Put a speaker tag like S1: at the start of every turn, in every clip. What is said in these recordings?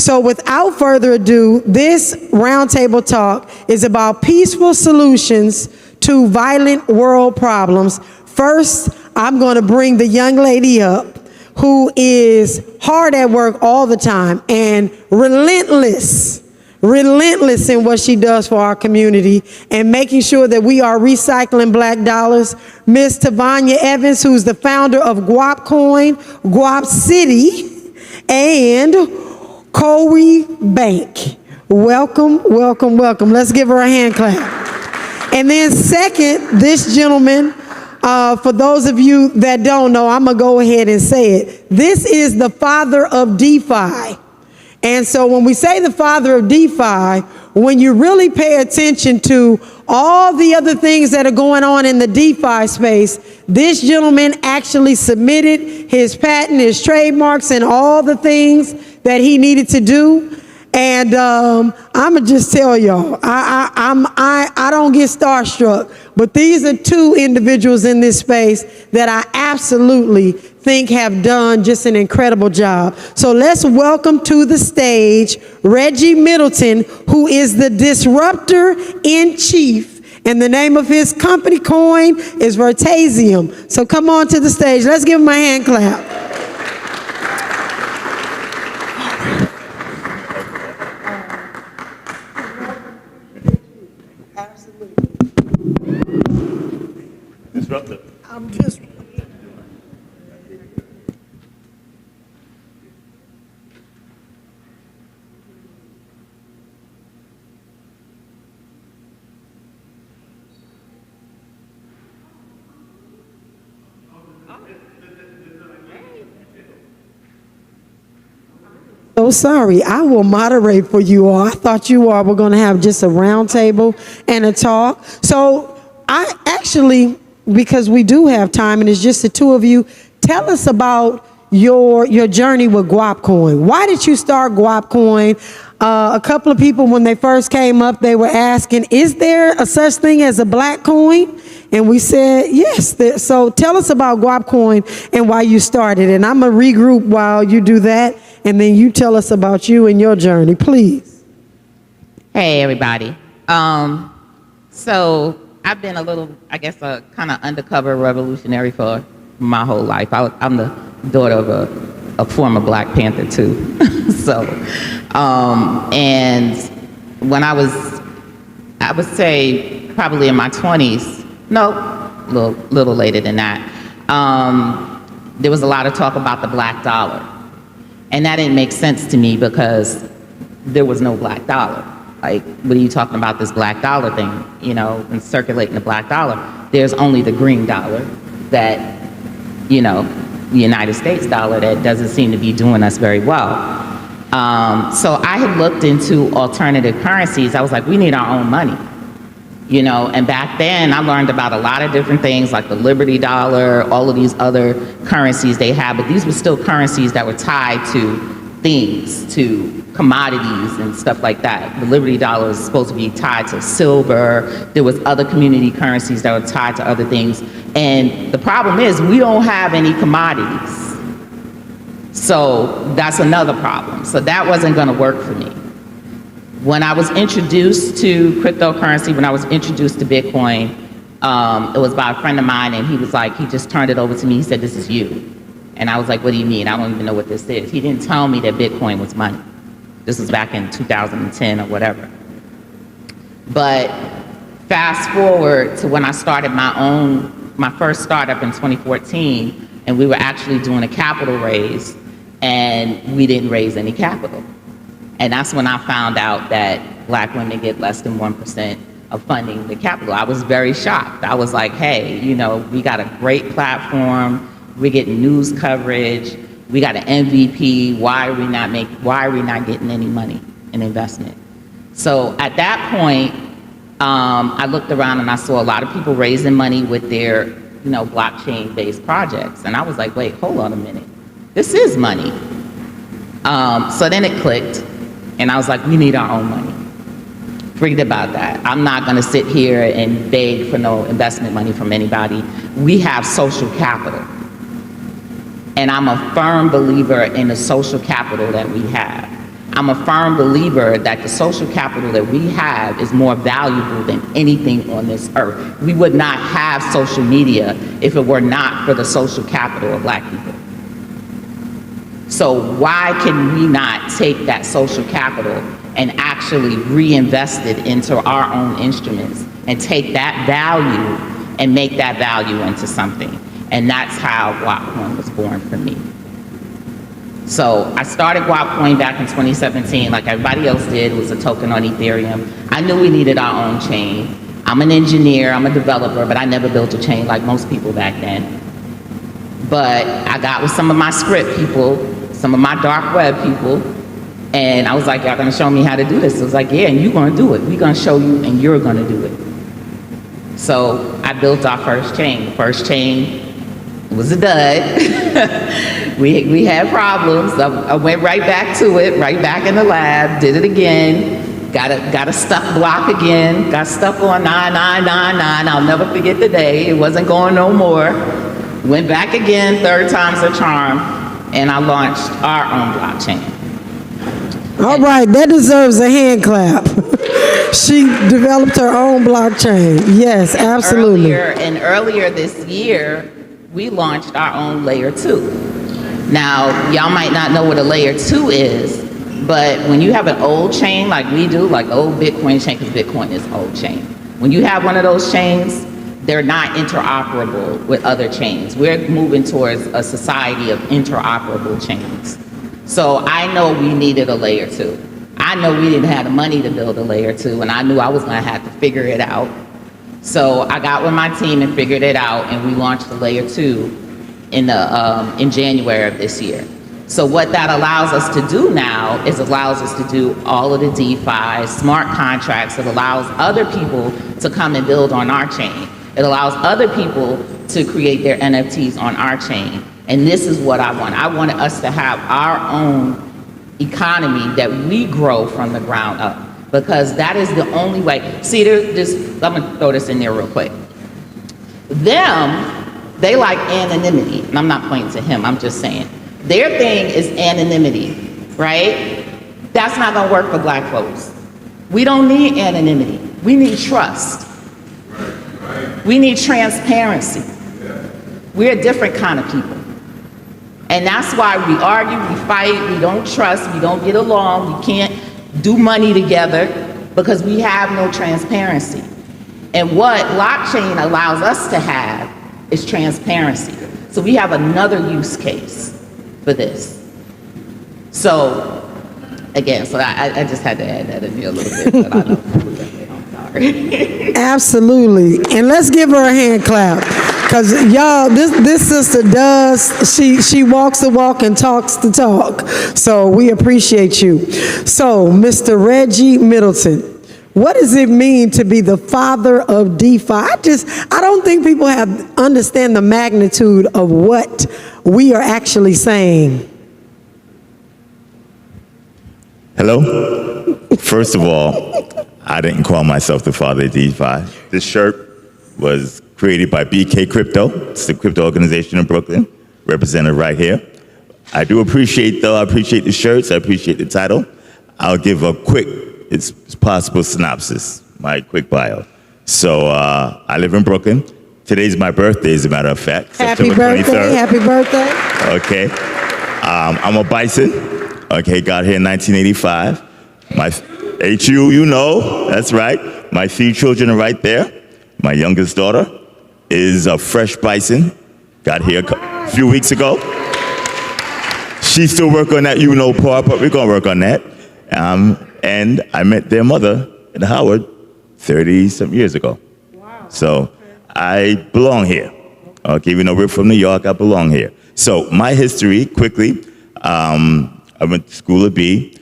S1: So without further ado, this roundtable talk is about peaceful solutions to violent world problems. First, I'm going to bring the young lady up who is hard at work all the time and relentless in what she does for our community and making sure that we are recycling black dollars. Ms. Tavania Evans, who's the founder of Guap Coin, Guap City, and Cowie Bank. Welcome, welcome, welcome. Let's give her a hand clap. And then second, this gentleman, for those of you that don't know, I'm going to go ahead and say it. This is the father of DeFi. And so when we say the father of DeFi, when you really pay attention to all the other things that are going on in the DeFi space, this gentleman actually submitted his patent, his trademarks, and all the things that he needed to do. And I'm gonna just tell y'all, I don't get starstruck, but these are two individuals in this space that I absolutely think have done just an incredible job. So let's welcome to the stage Reggie Middleton, who is the disruptor in chief, and the name of his company coin is Vertasium. So come on to the stage. Let's give him a hand clap.
S2: Disruptive.
S1: I'm just. So sorry, I will moderate for you all. I thought you all were going to have just a round table and a talk. So I actually, because we do have time and it's just the two of you, tell us about your journey with Guap Coin. Why did you start Guap Coin? A couple of people, when they first came up, they were asking, is there a such thing as a black coin? And we said, yes. So tell us about Guap Coin and why you started. And I'm going to regroup while you do that. And then you tell us about you and your journey, please.
S3: Hey, everybody. So I've been a little, I guess, a kind of undercover revolutionary for my whole life. I'm the daughter of a former Black Panther, too. So, and when I would say probably in my 20s, no, a little later than that, there was a lot of talk about the black dollar. And that didn't make sense to me because there was no black dollar. Like, what are you talking about, this black dollar thing, and circulating the black dollar? There's only the green dollar that, the United States dollar that doesn't seem to be doing us very well. So I had looked into alternative currencies. I was like, we need our own money. And back then I learned about a lot of different things like the Liberty dollar, all of these other currencies they have, but these were still currencies that were tied to things, to commodities and stuff like that. The Liberty dollar was supposed to be tied to silver. There was other community currencies that were tied to other things. And the problem is we don't have any commodities. So that's another problem. So that wasn't gonna work for me. When I was introduced to cryptocurrency, when I was introduced to Bitcoin, it was by a friend of mine, and he was like, he just turned it over to me. He said, this is you. And I was like, what do you mean? I don't even know what this is. He didn't tell me that Bitcoin was money. This was back in 2010 or whatever. But fast forward to when I started my first startup in 2014, and we were actually doing a capital raise, and we didn't raise any capital. And that's when I found out that Black women get less than 1% of funding the capital. I was very shocked. I was like, hey, we got a great platform, we're getting news coverage, we got an MVP, why are we not getting any money in investment? So at that point, I looked around and I saw a lot of people raising money with their, blockchain-based projects. And I was like, wait, hold on a minute. This is money. So then it clicked. And I was like, we need our own money. Forget about that. I'm not gonna sit here and beg for no investment money from anybody. We have social capital. And I'm a firm believer in the social capital that we have. I'm a firm believer that the social capital that we have is more valuable than anything on this earth. We would not have social media if it were not for the social capital of Black people. So why can we not take that social capital and actually reinvest it into our own instruments and take that value and make that value into something? And that's how Guapcoin was born for me. So I started Guapcoin back in 2017, like everybody else did. It was a token on Ethereum. I knew we needed our own chain. I'm an engineer, I'm a developer, but I never built a chain like most people back then. But I got with some of my script people, some of my dark web people, and I was like, y'all gonna show me how to do this? It was like, yeah, and you're gonna do it. We're gonna show you and you're gonna do it. So I built our first chain. The first chain was a dud. we had problems. I went right back to it, right back in the lab, did it again, got a stuck block again, got stuck on 9999. I'll never forget the day. It wasn't going no more. Went back again, third time's a charm, and I launched our own blockchain.
S1: All right, that deserves a hand clap. She developed her own blockchain. Yes, absolutely.
S3: Earlier this year, we launched our own layer 2. Now, y'all might not know what a layer 2 is, but when you have an old chain like we do, like the old Bitcoin chain, because Bitcoin is old chain. When you have one of those chains, they're not interoperable with other chains. We're moving towards a society of interoperable chains. So I know we needed a layer 2. I know we didn't have the money to build a layer 2, and I knew I was gonna have to figure it out. So I got with my team and figured it out, and we launched the layer 2 in January of this year. So what that allows us to do now is allows us to do all of the DeFi, smart contracts. It allows other people to come and build on our chain. It allows other people to create their NFTs on our chain. And this is what I want. I wanted us to have our own economy that we grow from the ground up, because that is the only way. See, I'm gonna throw this in there real quick. They like anonymity, and I'm not pointing to him, I'm just saying. Their thing is anonymity, right? That's not gonna work for Black folks. We don't need anonymity, we need trust. We need transparency. We're a different kind of people. And that's why we argue, we fight, we don't trust, we don't get along, we can't do money together, because we have no transparency. And what blockchain allows us to have is transparency. So we have another use case for this. So, again, I just had to add that in here a little bit, but I know I'm sorry.
S1: Absolutely. And let's give her a hand clap. Because y'all, this sister does, she walks the walk and talks the talk. So we appreciate you. So, Mr. Reggie Middleton, what does it mean to be the father of DeFi? I don't think people understand the magnitude of what we are actually saying.
S4: Hello? First of all, I didn't call myself the father of DeFi. This shirt was created by BK Crypto. It's the crypto organization in Brooklyn, represented right here. I appreciate the shirts, I appreciate the title. I'll give a quick, it's possible synopsis, my quick bio. So I live in Brooklyn. Today's my birthday, as a matter of fact.
S1: Happy
S4: September
S1: birthday,
S4: 23rd.
S1: happy birthday.
S4: Okay. I'm a bison. Okay, got here in 1985. My HU, you know, that's right. My 3 children are right there. My youngest daughter is a fresh bison. Got here a few weeks ago. She's still working on that part, but we're gonna work on that. And I met their mother at Howard 30-some years ago. Wow. So I belong here. Okay, even though we're from New York, I belong here. So my history, quickly, I went to school at B,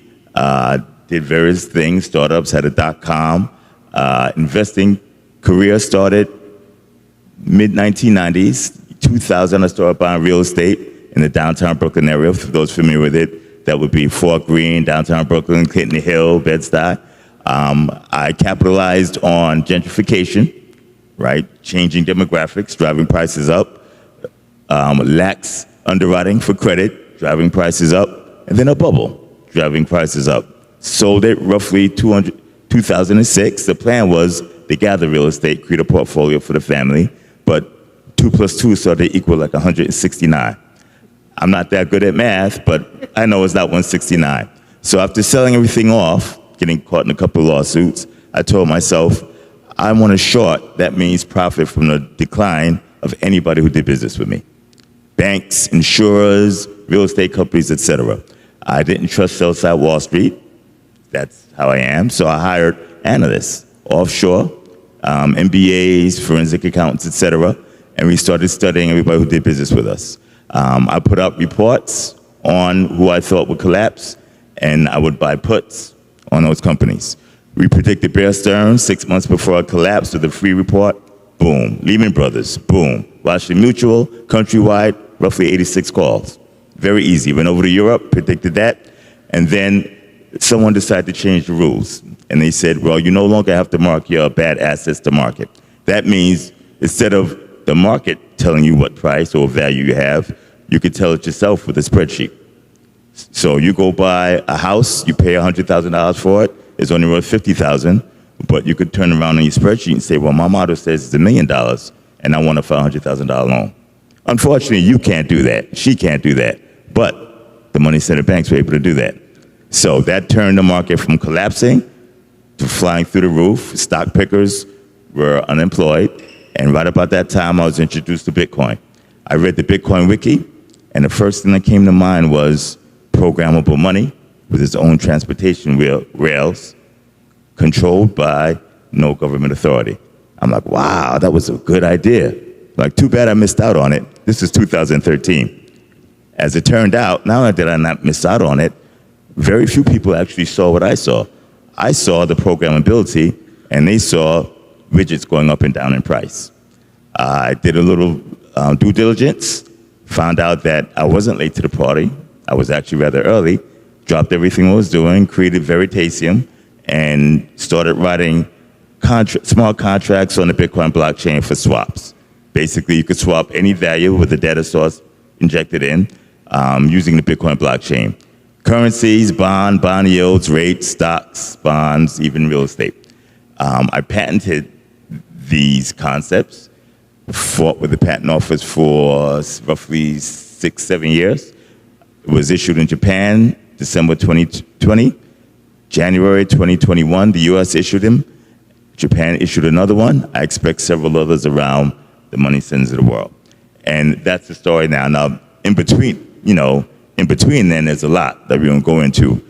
S4: did various things, startups, had a .com, investing career started mid-1990s. 2000, I started buying real estate in the downtown Brooklyn area. For those familiar with it, that would be Fort Greene, downtown Brooklyn, Clinton Hill, Bed-Stuy. I capitalized on gentrification, right? Changing demographics, driving prices up. Lax underwriting for credit, driving prices up. And then a bubble, driving prices up. Sold it roughly 2006. The plan was to gather real estate, create a portfolio for the family, but 2 plus 2 started to equal like 169. I'm not that good at math, but I know it's not 169. So after selling everything off, getting caught in a couple of lawsuits, I told myself, I want to short. That means profit from the decline of anybody who did business with me. Banks, insurers, real estate companies, etc. I didn't trust sell-side Wall Street. That's how I am. So I hired analysts, offshore, MBAs, forensic accountants, etc. And we started studying everybody who did business with us. I put out reports on who I thought would collapse, and I would buy puts on those companies. We predicted Bear Stearns 6 months before it collapsed with a free report. Boom. Lehman Brothers. Boom. Washington Mutual, Countrywide, roughly 86 calls. Very easy. Went over to Europe, predicted that, and then someone decided to change the rules. And they said, well, you no longer have to mark your bad assets to market. That means instead of the market telling you what price or value you have, you can tell it yourself with a spreadsheet. So you go buy a house, you pay $100,000 for it, it's only worth $50,000, but you could turn around on your spreadsheet and say, well, my model says it's $1 million, and I want a $500,000 loan. Unfortunately, you can't do that. She can't do that. But the money center banks were able to do that. So that turned the market from collapsing to flying through the roof. Stock pickers were unemployed. And right about that time, I was introduced to Bitcoin. I read the Bitcoin wiki, and the first thing that came to mind was programmable money with its own transportation rails, controlled by no government authority. I'm like, wow, that was a good idea. Like, too bad I missed out on it. This is 2013. As it turned out, not only did I not miss out on it, very few people actually saw what I saw. I saw the programmability, and they saw widgets going up and down in price. I did a little due diligence, found out that I wasn't late to the party. I was actually rather early, dropped everything I was doing, created Veritasium, and started writing smart contracts on the Bitcoin blockchain for swaps. Basically, you could swap any value with the data source injected in using the Bitcoin blockchain. Currencies, bond yields, rates, stocks, bonds, even real estate. I patented these concepts, fought with the patent office for roughly 6-7 years. It was issued in Japan, December 2020. January 2021, the US issued them. Japan issued another one. I expect several others around the money centers of the world. And that's the story now. Now, in between then, there's a lot that we don't go into.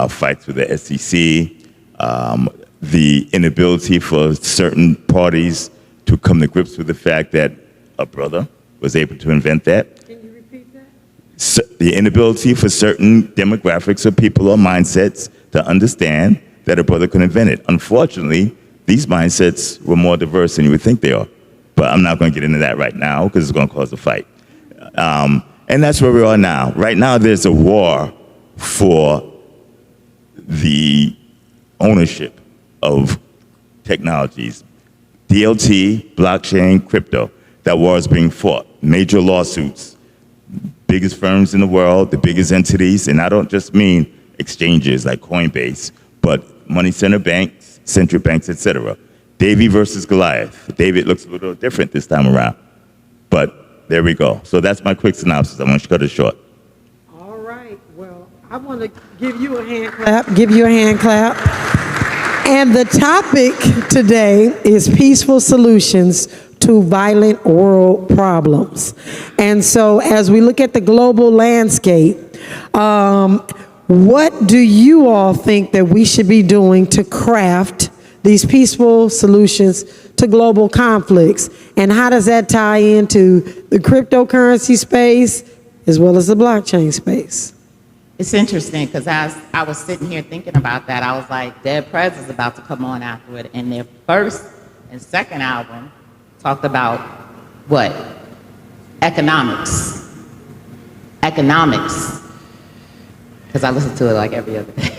S4: Fights with the SEC, the inability for certain parties to come to grips with the fact that a brother was able to invent that.
S1: Can you repeat that?
S4: So, the inability for certain demographics or people or mindsets to understand that a brother could invent it. Unfortunately, these mindsets were more diverse than you would think they are. But I'm not going to get into that right now because it's going to cause a fight. And that's where we are now. Right now, there's a war for the ownership of technologies. DLT, blockchain, crypto. That war is being fought. Major lawsuits. Biggest firms in the world, the biggest entities, and I don't just mean exchanges like Coinbase, but money center banks, central banks, etc. Davy versus Goliath. David looks a little different this time around, but there we go. So that's my quick synopsis. I'm going to cut it short.
S1: All right. Well, I want to give you a hand clap. Give you a hand clap. And the topic today is peaceful solutions to violent world problems. And so as we look at the global landscape, what do you all think that we should be doing to craft these peaceful solutions to global conflicts? And how does that tie into the cryptocurrency space as well as the blockchain space?
S3: It's interesting because as I was sitting here thinking about that, I was like, Dead Prez is about to come on after it. And their first and second album talked about what? Economics. Economics. Because I listen to it like every other day.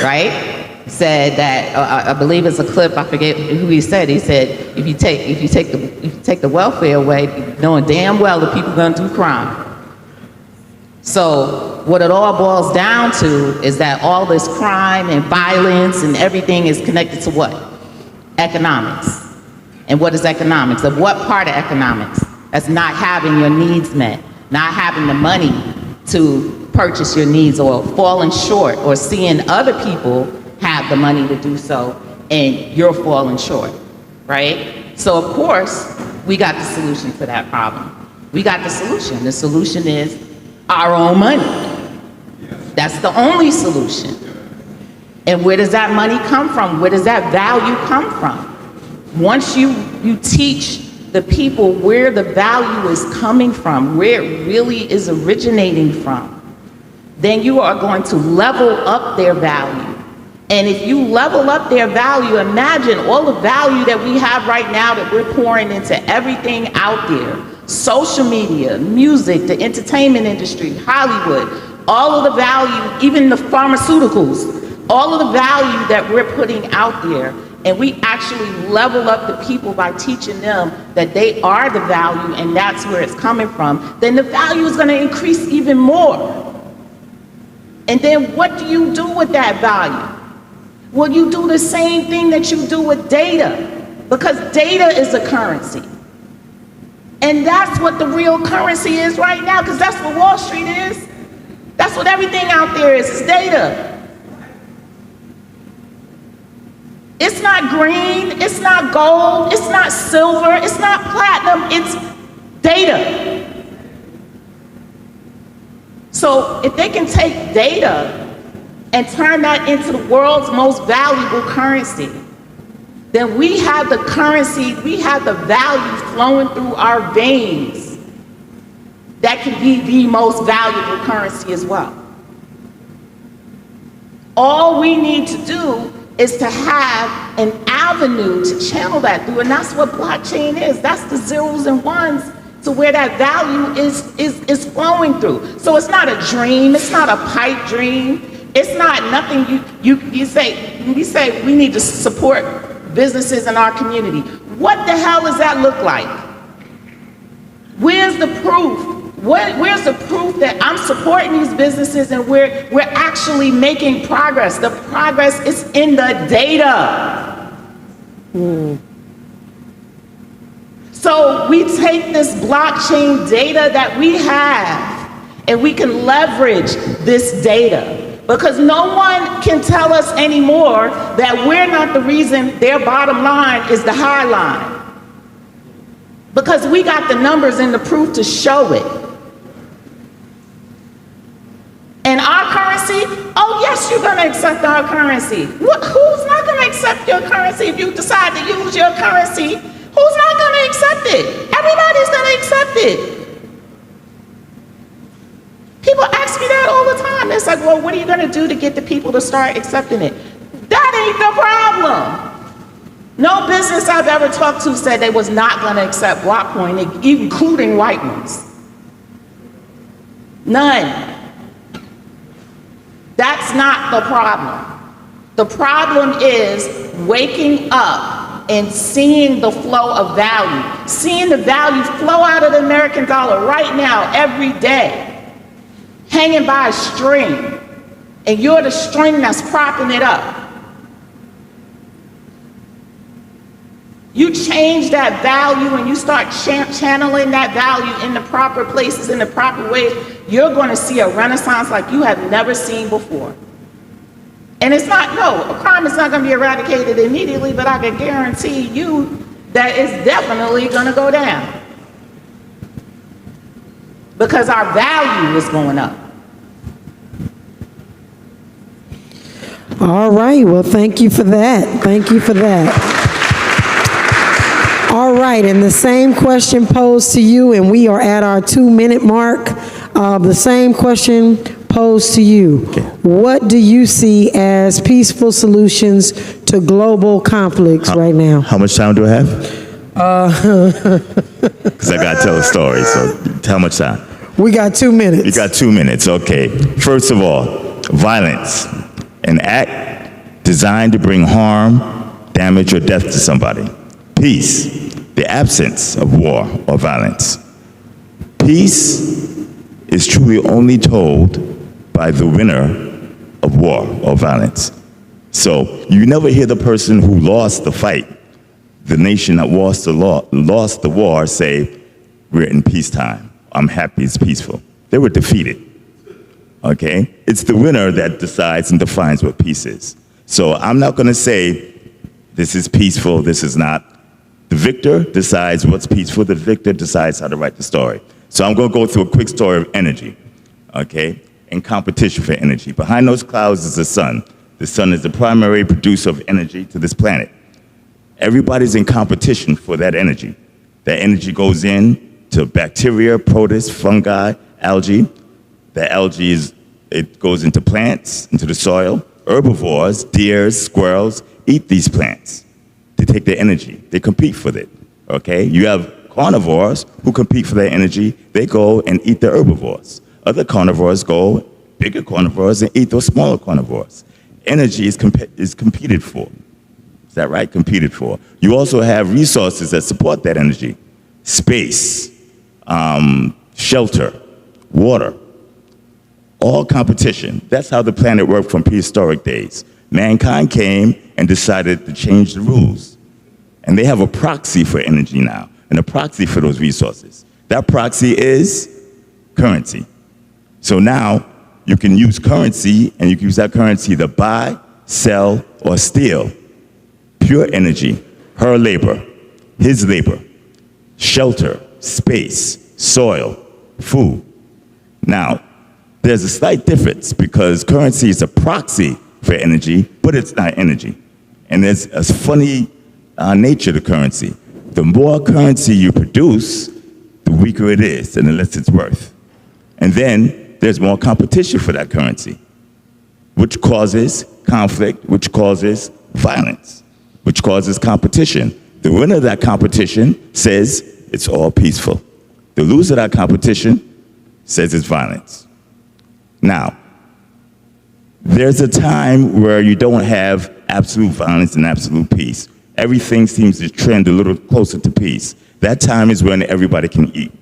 S3: Right? Said that I believe it's a clip. I forget who he said. He said if you take the welfare away, knowing damn well that people are going to do crime. So what it all boils down to is that all this crime and violence and everything is connected to what? Economics. And what is economics? Of what part of economics? That's not having your needs met, not having the money to purchase your needs, or falling short, or seeing other people have the money to do so and you're falling short, right? So of course, we got the solution to that problem. We got the solution. The solution is our own money. That's the only solution. And where does that money come from? Where does that value come from? Once you teach the people where the value is coming from, where it really is originating from, then you are going to level up their value. And if you level up their value, imagine all the value that we have right now that we're pouring into everything out there. Social media, music, the entertainment industry, Hollywood, all of the value, even the pharmaceuticals, all of the value that we're putting out there, and we actually level up the people by teaching them that they are the value and that's where it's coming from, then the value is going to increase even more. And then what do you do with that value? Well, you do the same thing that you do with data, because data is a currency. And that's what the real currency is right now, because that's what Wall Street is. That's what everything out there is data. It's not green, it's not gold, it's not silver, it's not platinum, it's data. So if they can take data and turn that into the world's most valuable currency, then we have the currency, we have the value flowing through our veins that can be the most valuable currency as well. All we need to do is to have an avenue to channel that through, and that's what blockchain is. That's the zeros and ones to where that value is flowing through. So it's not a dream, it's not a pipe dream, it's not nothing you say we need to support businesses in our community. What the hell does that look like? Where's the proof? Where's the proof that I'm supporting these businesses and we're actually making progress? The progress is in the data. So we take this blockchain data that we have and we can leverage this data, because no one can tell us anymore that we're not the reason their bottom line is the high line, because we got the numbers and the proof to show it. And our currency, oh yes, you're gonna accept our currency. Who's not gonna accept your currency if you decide to use your currency? Who's not gonna accept it? Everybody's gonna accept it. People ask me that all the time. It's like, well, what are you gonna do to get the people to start accepting it? That ain't the problem. No business I've ever talked to said they was not gonna accept Blockcoin, including white ones. None. That's not the problem. The problem is waking up and seeing the flow of value, seeing the value flow out of the American dollar right now, every day, hanging by a string, and you're the string that's propping it up. You change that value and you start channeling that value in the proper places, in the proper ways, you're going to see a renaissance like you have never seen before. And it's not, no, crime is not going to be eradicated immediately, but I can guarantee you that it's definitely going to go down, because our value is going up.
S1: All right, well, thank you for that. Thank you for that. All right, and the same question posed to you, and we are at our 2-minute mark. The same question posed to you.
S4: Okay.
S1: What do you see as peaceful solutions to global conflicts right now?
S4: How much time do I have? Because I got to tell a story, so how much time?
S1: We got 2 minutes.
S4: You got 2 minutes, okay. First of all, violence, an act designed to bring harm, damage, or death to somebody. Peace, the absence of war or violence. Peace is truly only told by the winner of war or violence. So you never hear the person who lost the fight, the nation that lost the war, say, we're in peacetime. I'm happy it's peaceful. They were defeated. Okay? It's the winner that decides and defines what peace is. So I'm not going to say this is peaceful, this is not. The victor decides what's peaceful. The victor decides how to write the story. So I'm going to go through a quick story of energy, okay, and competition for energy. Behind those clouds is the sun. The sun is the primary producer of energy to this planet. Everybody's in competition for that energy. That energy goes in to bacteria, protists, fungi, algae. The algae it goes into plants, into the soil. Herbivores, deers, squirrels eat these plants. They take their energy. They compete for it. Okay? You have carnivores who compete for their energy. They go and eat the herbivores. Other carnivores go, bigger carnivores, and eat those smaller carnivores. Energy is competed for. Is that right? Competed for. You also have resources that support that energy. Space, shelter, water. All competition. That's how the planet worked from prehistoric days. Mankind came and decided to change the rules. And they have a proxy for energy now, and a proxy for those resources. That proxy is currency. So now you can use currency, and you can use that currency to buy, sell, or steal pure energy, her labor, his labor, shelter, space, soil, food. Now, there's a slight difference because currency is a proxy for energy, but it's not energy. And there's a funny nature to currency. The more currency you produce, the weaker it is and the less it's worth. And then there's more competition for that currency, which causes conflict, which causes violence, which causes competition. The winner of that competition says it's all peaceful. The loser of that competition says it's violence. Now, there's a time where you don't have absolute violence and absolute peace. Everything seems to trend a little closer to peace. That time is when everybody can eat,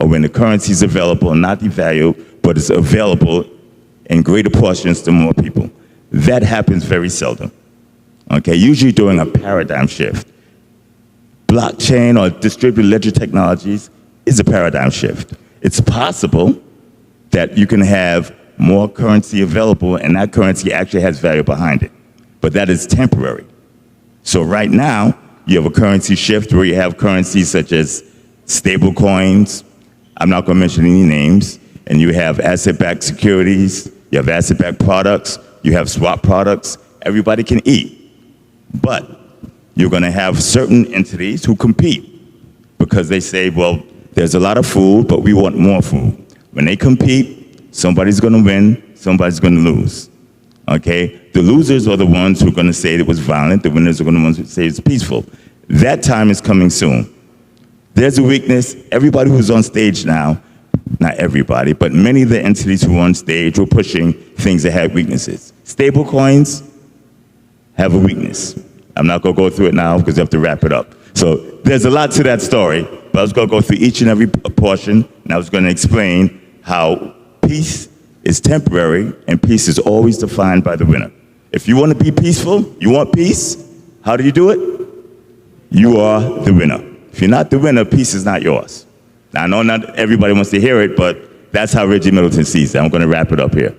S4: or when the currency is available, not devalued, but it's available in greater portions to more people. That happens very seldom. Okay, usually during a paradigm shift. Blockchain or distributed ledger technologies is a paradigm shift. It's possible that you can have more currency available and that currency actually has value behind it. But that is temporary. So right now, you have a currency shift where you have currencies such as stable coins, I'm not gonna mention any names, and you have asset-backed securities, you have asset-backed products, you have swap products, everybody can eat. But you're gonna have certain entities who compete because they say, well, there's a lot of food, but we want more food. When they compete, somebody's gonna win, somebody's gonna lose. Okay? The losers are the ones who are gonna say it was violent, the winners are gonna be the ones who say it's peaceful. That time is coming soon. There's a weakness. Everybody who's on stage now, not everybody, but many of the entities who are on stage were pushing things that had weaknesses. Stable coins have a weakness. I'm not gonna go through it now because I have to wrap it up. So there's a lot to that story, but I was gonna go through each and every portion, and I was gonna explain how peace is temporary and peace is always defined by the winner. If you wanna be peaceful, you want peace, how do you do it? You are the winner. If you're not the winner, peace is not yours. Now, I know not everybody wants to hear it, but that's how Reggie Middleton sees it. I'm gonna wrap it up here.